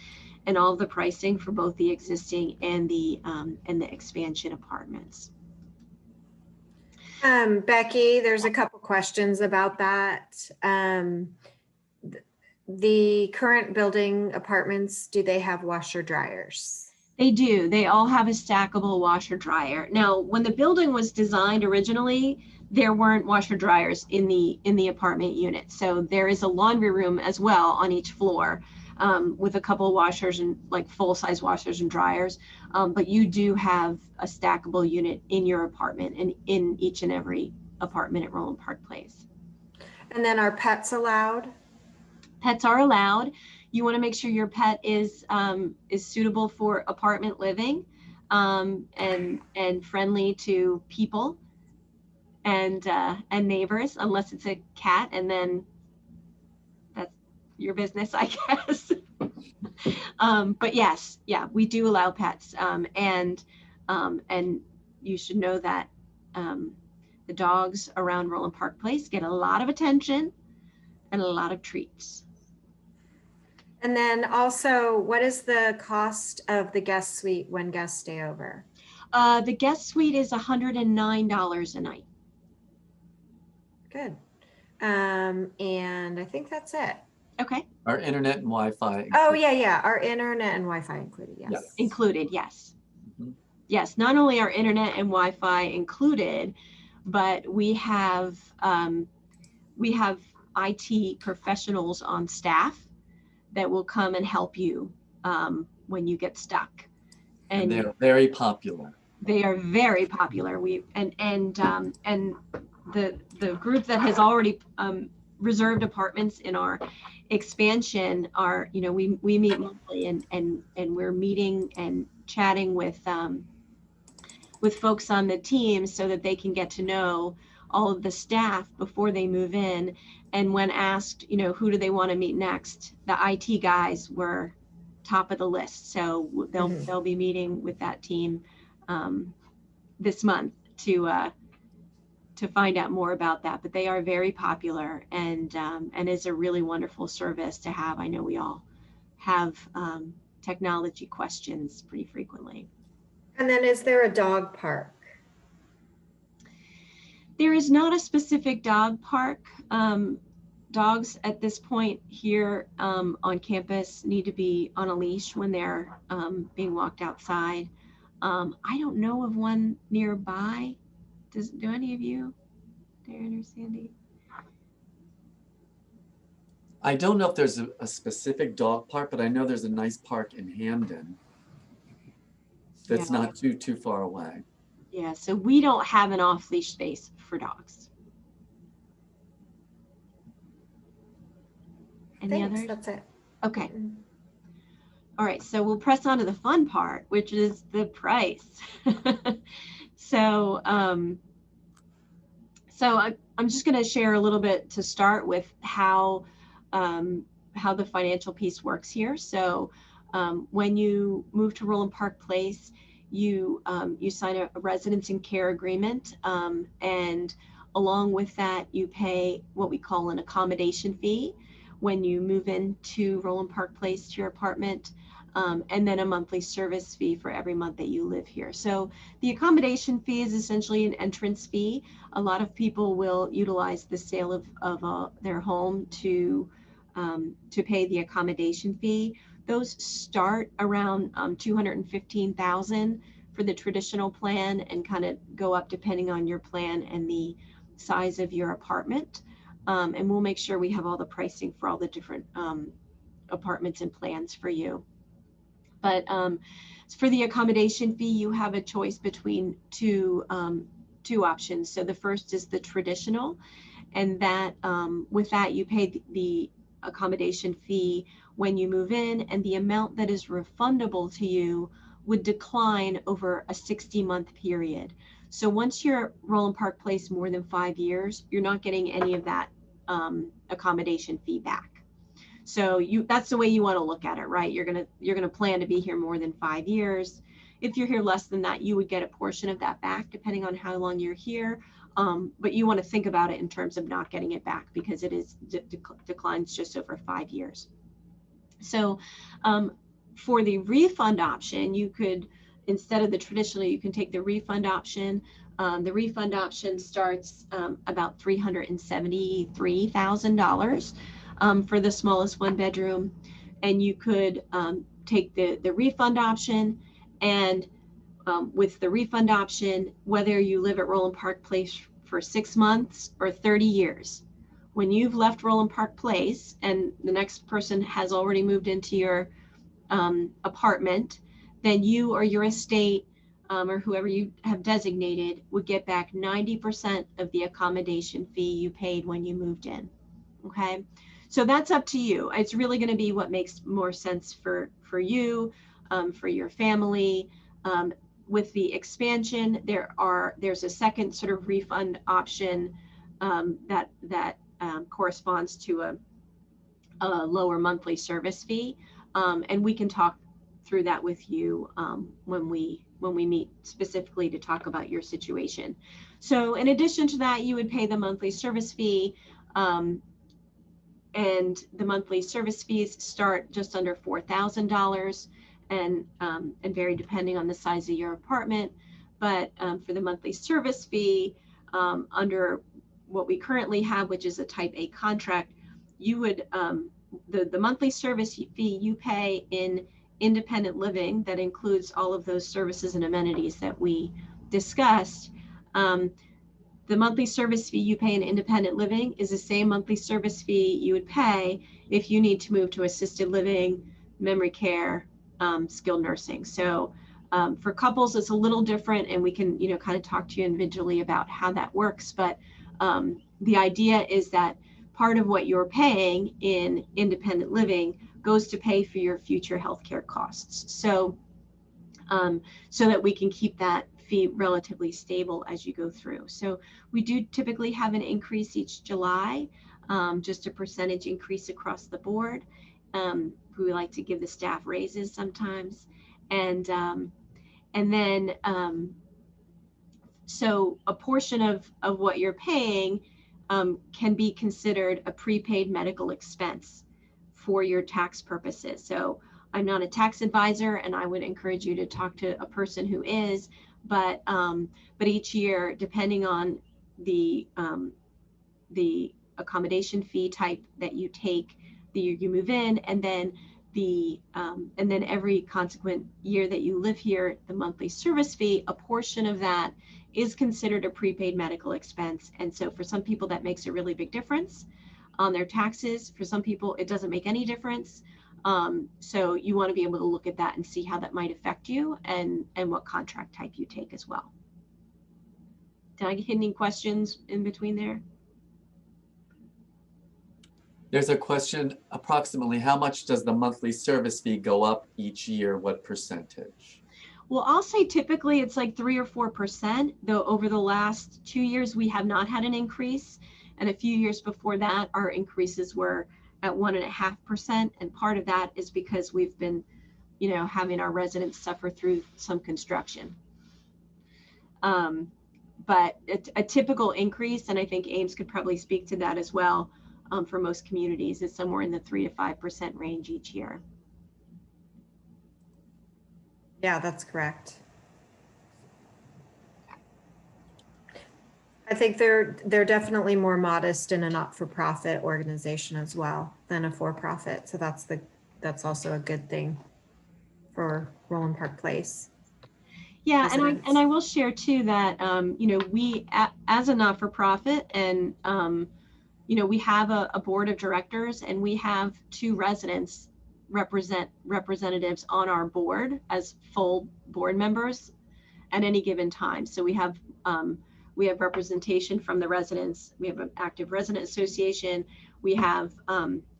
and all the pricing for both the existing and the expansion apartments. Becky, there's a couple questions about that. The current building apartments, do they have washer dryers? They do. They all have a stackable washer dryer. Now, when the building was designed originally, there weren't washer dryers in the apartment unit. So there is a laundry room as well on each floor, with a couple of washers and like full-size washers and dryers. But you do have a stackable unit in your apartment and in each and every apartment at Roland Park Place. And then are pets allowed? Pets are allowed. You want to make sure your pet is suitable for apartment living, and friendly to people and neighbors, unless it's a cat, and then that's your business, I guess. But yes, yeah, we do allow pets, and you should know that the dogs around Roland Park Place get a lot of attention and a lot of treats. And then also, what is the cost of the guest suite when guests stay over? The guest suite is $109 a night. Good. And I think that's it. Okay. Our internet and Wi-Fi. Oh, yeah. Our internet and Wi-Fi included, yes. Yes. Included, yes. Mhm. Yes, not only our internet and Wi-Fi included, but we have IT professionals on staff that will come and help you when you get stuck. And they're very popular. They are very popular. The group that has already reserved apartments in our expansion are, we meet monthly, and we're meeting and chatting with folks on the team so that they can get to know all of the staff before they move in. And when asked, who do they want to meet next, the IT guys were top of the list. So they'll be meeting with that team this month to find out more about that. But they are very popular, and is a really wonderful service to have. I know we all have technology questions pretty frequently. And then is there a dog park? There is not a specific dog park. Dogs at this point here on campus need to be on a leash when they're being walked outside. I don't know of one nearby. Do any of you, Darren or Sandy? I don't know if there's a specific dog park, but I know there's a nice park in Hamden that's not too far away. Yeah, so we don't have an off-leash space for dogs. Any Thanks, others? that's it. Okay. All right, so we'll press on to the fun part, which is the price. So I'm just going to share a little bit to start with how the financial piece works here. So when you move to Roland Park Place, you sign a residence and care agreement, and along with that, you pay what we call an accommodation fee when you move into Roland Park Place to your apartment, and then a monthly service fee for every month that you live here. So the accommodation fee is essentially an entrance fee. A lot of people will utilize the sale of their home to pay the accommodation fee. Those start around $215,000 for the traditional plan, and kind of go up depending on your plan and the size of your apartment. And we'll make sure we have all the pricing for all the different apartments and plans for you. But for the accommodation fee, you have a choice between two options. So the first is the traditional, and that with that you pay the accommodation fee when you move in, and the amount that is refundable to you would decline over a 60-month period. So once you're Roland Park Place more than 5 years, you're not getting any of that accommodation fee back. So that's the way you want to look at it, right? You're gonna plan to be here more than 5 years. If you're here less than that, you would get a portion of that back depending on how long you're here. But you want to think about it in terms of not getting it back, because it is declines just over 5 years. So for the refund option, you could, instead of the traditional, you can take the refund option. The refund option starts about $373,000 for the smallest 1-bedroom, and you could take the refund option, and with the refund option, whether you live at Roland Park Place for 6 months or 30 years, when you've left Roland Park Place and the next person has already moved into your apartment, then you or your estate or whoever you have designated would get back 90% of the accommodation fee you paid when you moved in. Okay, so that's up to you. It's really going to be what makes more sense for you, for your family. With the expansion, there's a second sort of refund option that corresponds to a lower monthly service fee, and we can talk through that with you when we meet specifically to talk about your situation. So in addition to that, you would pay the monthly service fee, and the monthly service fees start just under $4,000 and vary depending on the size of your apartment. But for the monthly service fee, under what we currently have, which is a type A contract, you would the monthly service fee you pay in independent living, that includes all of those services and amenities that we discussed. The monthly service fee you pay in independent living is the same monthly service fee you would pay if you need to move to assisted living, memory care, skilled nursing. So for couples, it's a little different, and we can, kind of talk to you individually about how that works. But the idea is that part of what you're paying in independent living goes to pay for your future healthcare costs. So, so that we can keep that fee relatively stable as you go through. So we do typically have an increase each July, just a percentage increase across the board. We like to give the staff raises sometimes, and then so a portion of what you're paying can be considered a prepaid medical expense for your tax purposes. So I'm not a tax advisor, and I would encourage you to talk to a person who is, but each year, depending on the accommodation fee type that you take the year you move in, and then every consequent year that you live here, the monthly service fee, a portion of that is considered a prepaid medical expense. And so for some people that makes a really big difference on their taxes. For some people it doesn't make any difference. So you want to be able to look at that and see how that might affect you, and what contract type you take as well. Did I get any questions in between there? There's a question, approximately how much does the monthly service fee go up each year? What percentage? Well, I'll say typically it's like 3 or 4%, though over the last 2 years, we have not had an increase. And a few years before that, our increases were at 1.5%. And part of that is because we've been, having our residents suffer through some construction. But a typical increase, and I think Ames could probably speak to that as well, for most communities, is somewhere in the 3 to 5% range each year. Yeah, that's correct. I think they're definitely more modest in a not-for-profit organization as well than a for-profit. So that's also a good thing for Roland Park Place. Yeah, and I will share too that we as a not-for-profit, and we have a board of directors, and we have 2 residents representatives on our board as full board members at any given time. So we have representation from the residents. We have an active resident association. We have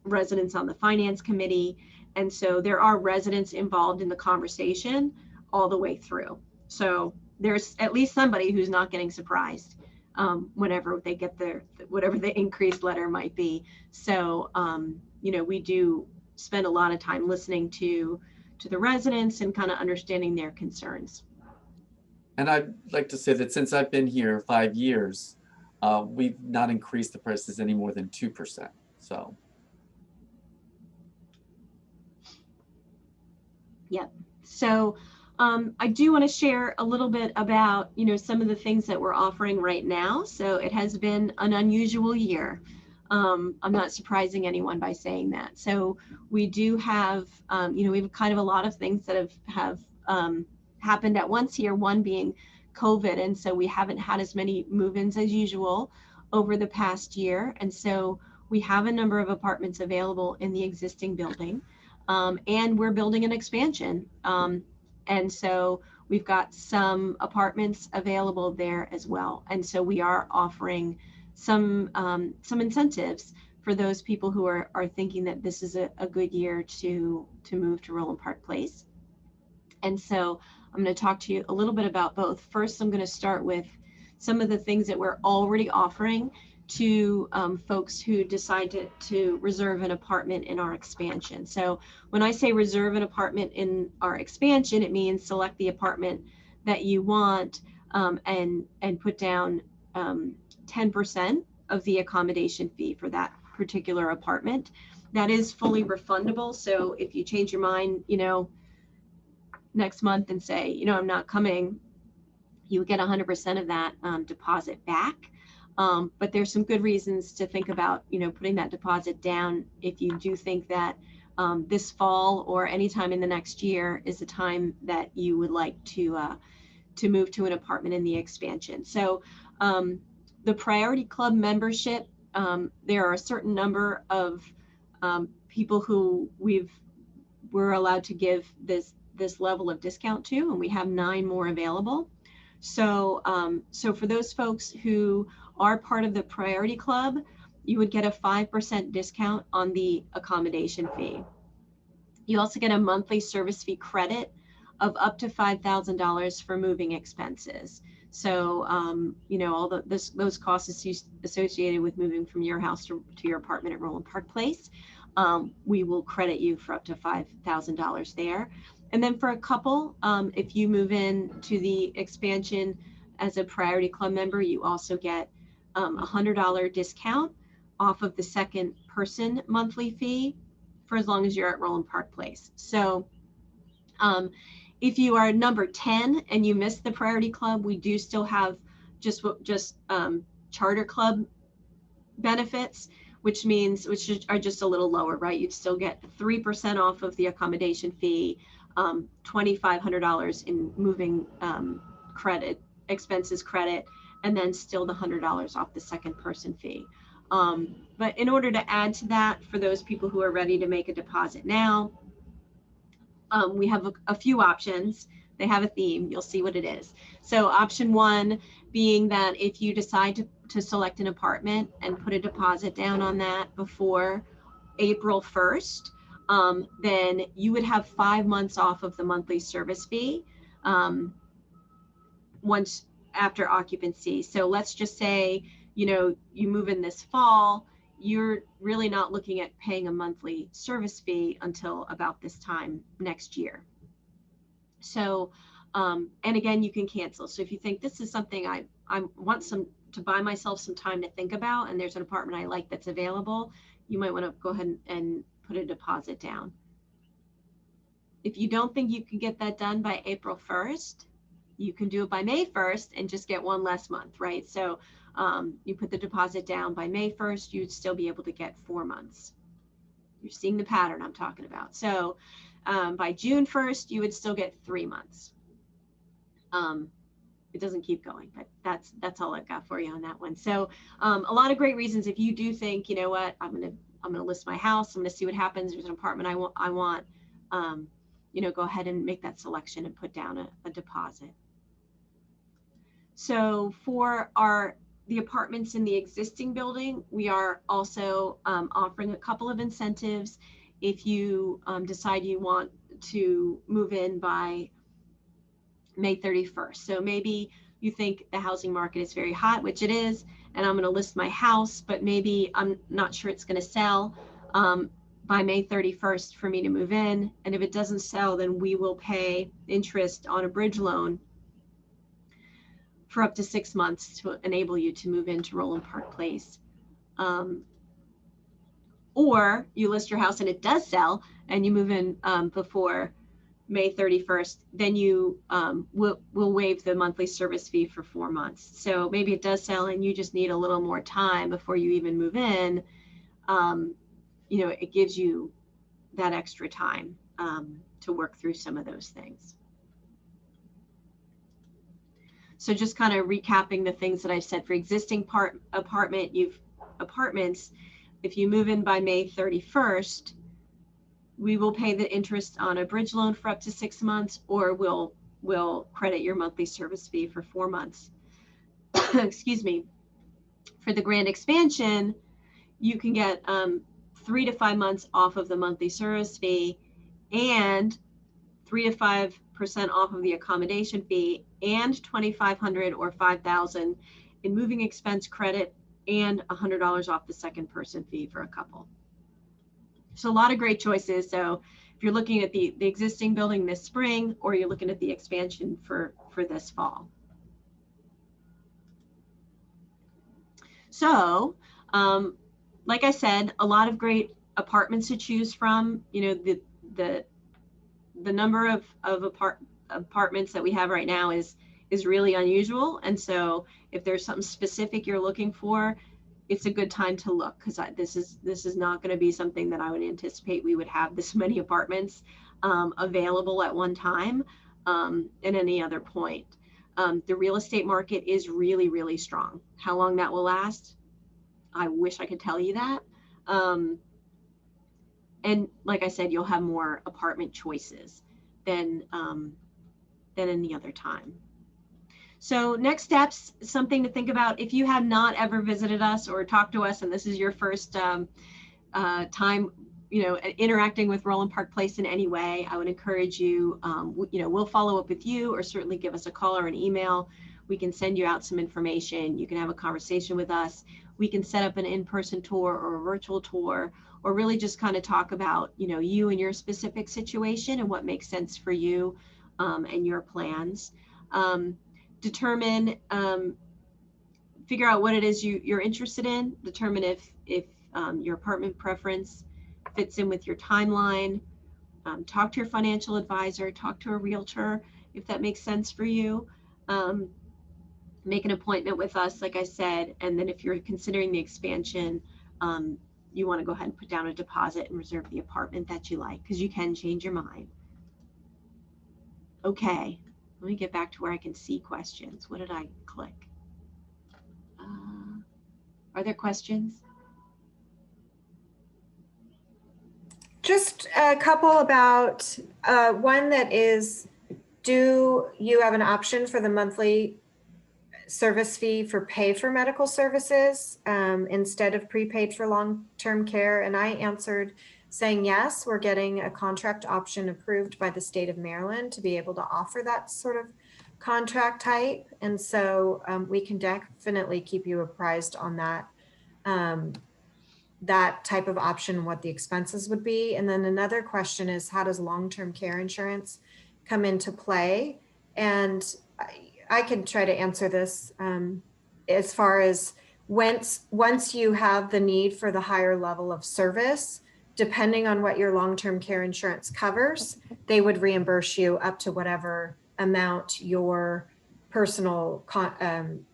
residents on the finance committee. And so there are residents involved in the conversation all the way through. So there's at least somebody who's not getting surprised whenever they get whatever the increased letter might be. So, we do spend a lot of time listening to the residents and kind of understanding their concerns. And I'd like to say that since I've been here 5 years, we've not increased the prices any more than 2%. So. Yep. So I do want to share a little bit about, some of the things that we're offering right now. So it has been an unusual year. I'm not surprising anyone by saying that. So we do have, we have kind of a lot of things that have happened at once here, one being COVID. And so we haven't had as many move-ins as usual over the past year. And so we have a number of apartments available in the existing building. And we're building an expansion. And so we've got some apartments available there as well. And so we are offering some incentives for those people who are thinking that this is a good year to move to Roland Park Place. And so I'm going to talk to you a little bit about both. First, I'm going to start with some of the things that we're already offering to folks who decide to reserve an apartment in our expansion. So when I say reserve an apartment in our expansion, it means select the apartment that you want and put down 10% of the accommodation fee for that particular apartment. That is fully refundable. So if you change your mind, next month and say, I'm not coming, you would get 100% of that deposit back. But there's some good reasons to think about, putting that deposit down if you do think that this fall or anytime in the next year is the time that you would like to move to an apartment in the expansion. So the Priority Club membership, there are a certain number of people who we're allowed to give this level of discount to, and we have 9 more available. So for those folks who are part of the Priority Club, you would get a 5% discount on the accommodation fee. You also get a monthly service fee credit of up to $5,000 for moving expenses. So, all those costs associated with moving from your house to your apartment at Roland Park Place, we will credit you for up to $5,000 there. And then for a couple, if you move in to the expansion as a Priority Club member, you also get a $100 discount off of the second person monthly fee for as long as you're at Roland Park Place. So if you are number 10 and you missed the Priority Club, we do still have just Charter Club benefits, which are just a little lower, right? You'd still get 3% off of the accommodation fee, $2,500 in moving expenses credit, and then still the $100 off the second person fee. But in order to add to that, for those people who are ready to make a deposit now, we have a few options. They have a theme. You'll see what it is. So option 1 being that if you decide to select an apartment and put a deposit down on that before April 1st, then you would have 5 months off of the monthly service fee once after occupancy. So let's just say, you move in this fall, you're really not looking at paying a monthly service fee until about this time next year. So, and again, you can cancel. So if you think this is something I want to buy myself some time to think about, and there's an apartment I like that's available, you might want to go ahead and put a deposit down. If you don't think you can get that done by April 1st, you can do it by May 1st and just get one less month, right? So you put the deposit down by May 1st, you'd still be able to get 4 months. You're seeing the pattern I'm talking about. So by June 1st, you would still get 3 months. It doesn't keep going, but that's all I've got for you on that one. So a lot of great reasons if you do think, I'm going to I'm going to list my house. I'm going to see what happens. There's an apartment I want, go ahead and make that selection and put down a deposit. So for the apartments in the existing building, we are also offering a couple of incentives if you decide you want to move in by May 31st. So maybe you think the housing market is very hot, which it is, and I'm going to list my house, but maybe I'm not sure it's going to sell by May 31st for me to move in. And if it doesn't sell, then we will pay interest on a bridge loan for up to 6 months to enable you to move into Roland Park Place. Or you list your house and it does sell and you move in before May 31st, then you will waive the monthly service fee for 4 months. So maybe it does sell and you just need a little more time before you even move in. It gives you that extra time to work through some of those things. So just kind of recapping the things that I said for existing apartments, if you move in by May 31st, we will pay the interest on a bridge loan for up to 6 months, or we'll credit your monthly service fee for 4 months. Excuse me. For the grand expansion, you can get 3 to 5 months off of the monthly service fee and 3 to 5% off of the accommodation fee and $2,500 or $5,000 in moving expense credit and $100 off the second person fee for a couple. So a lot of great choices. So if you're looking at the existing building this spring, or you're looking at the expansion for this fall. So like I said, a lot of great apartments to choose from. The number of apartments that we have right now is really unusual. And so if there's something specific you're looking for, it's a good time to look, because this is not going to be something that I would anticipate we would have this many apartments available at one time at any other point. The real estate market is really, really strong. How long that will last, I wish I could tell you that. And like I said, you'll have more apartment choices than any other time. So next steps, something to think about. If you have not ever visited us or talked to us, and this is your first time, interacting with Roland Park Place in any way, I would encourage you, we'll follow up with you, or certainly give us a call or an email. We can send you out some information. You can have a conversation with us. We can set up an in-person tour or a virtual tour, or really just kind of talk about, you and your specific situation and what makes sense for you and your plans. Figure out what it is you're interested in, determine if your apartment preference fits in with your timeline, talk to your financial advisor, talk to a realtor if that makes sense for you, make an appointment with us, like I said, and then if you're considering the expansion, you want to go ahead and put down a deposit and reserve the apartment that you like, because you can change your mind. Okay. Let me get back to where I can see questions. What did I click? Are there questions? Just a couple about one that is, do you have an option for the monthly service fee for pay for medical services instead of prepaid for long-term care? And I answered saying yes. We're getting a contract option approved by the state of Maryland to be able to offer that sort of contract type. And so we can definitely keep you apprised on that type of option, what the expenses would be. And then another question is, how does long-term care insurance come into play? And I can try to answer this as far as once you have the need for the higher level of service, depending on what your long-term care insurance covers, they would reimburse you up to whatever amount your personal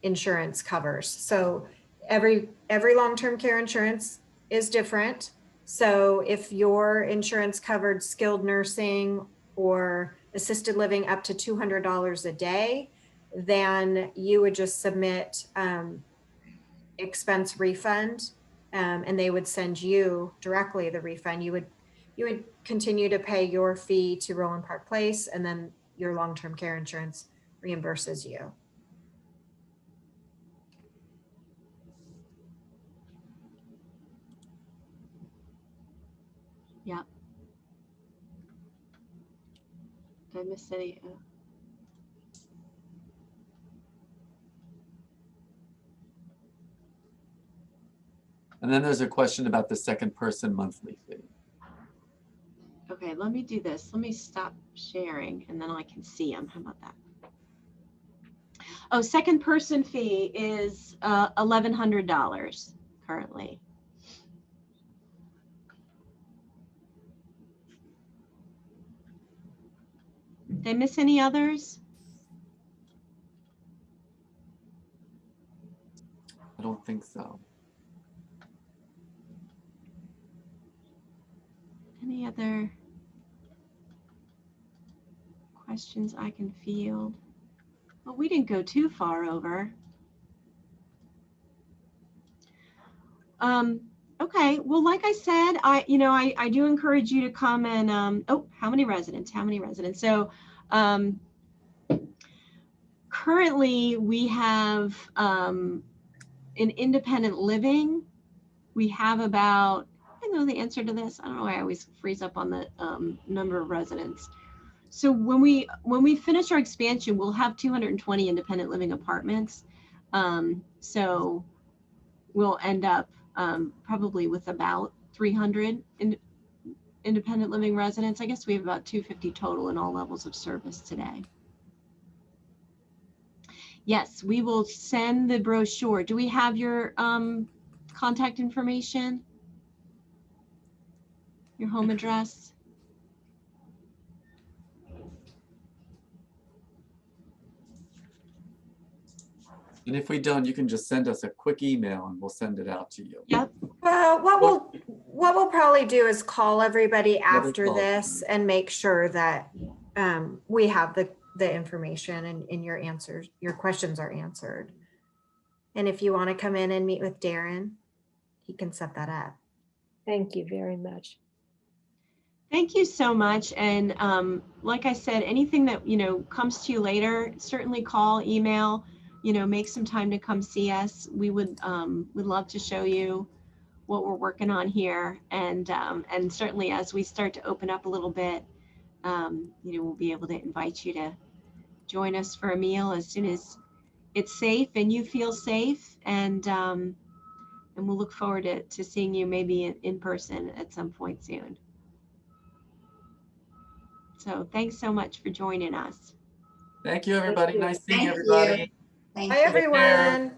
insurance covers. So every long-term care insurance is different. So if your insurance covered skilled nursing or assisted living up to $200 a day, then you would just submit expense refund and they would send you directly the refund. You would continue to pay your fee to Roland Park Place, and then your long-term care insurance reimburses you. Yeah. Did I miss any? And then there's a question about the second person monthly fee. Okay, let me do this. Let me stop sharing and then I can see them. How about that? Oh, second person fee is $1,100 currently. Did I miss any others? I don't think so. Any other questions I can field? Well, we didn't go too far over. Okay, well, like I said, I do encourage you to come and, oh, how many residents? So currently we have in independent living, we have about, I know the answer to this. I don't know why I always freeze up on the number of residents. So when we finish our expansion, we'll have 220 independent living apartments. So we'll end up probably with about 300 independent living residents. I guess we have about 250 total in all levels of service today. Yes, we will send the brochure. Do we have your contact information? Your home address? And if we don't, you can just send us a quick email and we'll send it out to you. Yep. Well, what we'll probably do is call everybody after call. this and make sure that we have the information and your answers, your questions are answered. And if you want to come in and meet with Darren, he can set that up. Thank you very much. Thank you so much. And like I said, anything that, comes to you later, certainly call, email, make some time to come see us. We would love to show you what we're working on here. And certainly as we start to open up a little bit, we'll be able to invite you to join us for a meal as soon as it's safe and you feel safe. And we'll look forward to seeing you maybe in person at some point soon. So thanks so much for joining us. Thank you, everybody. you. Nice seeing Thank everybody. you. Thank Bye, you. everyone.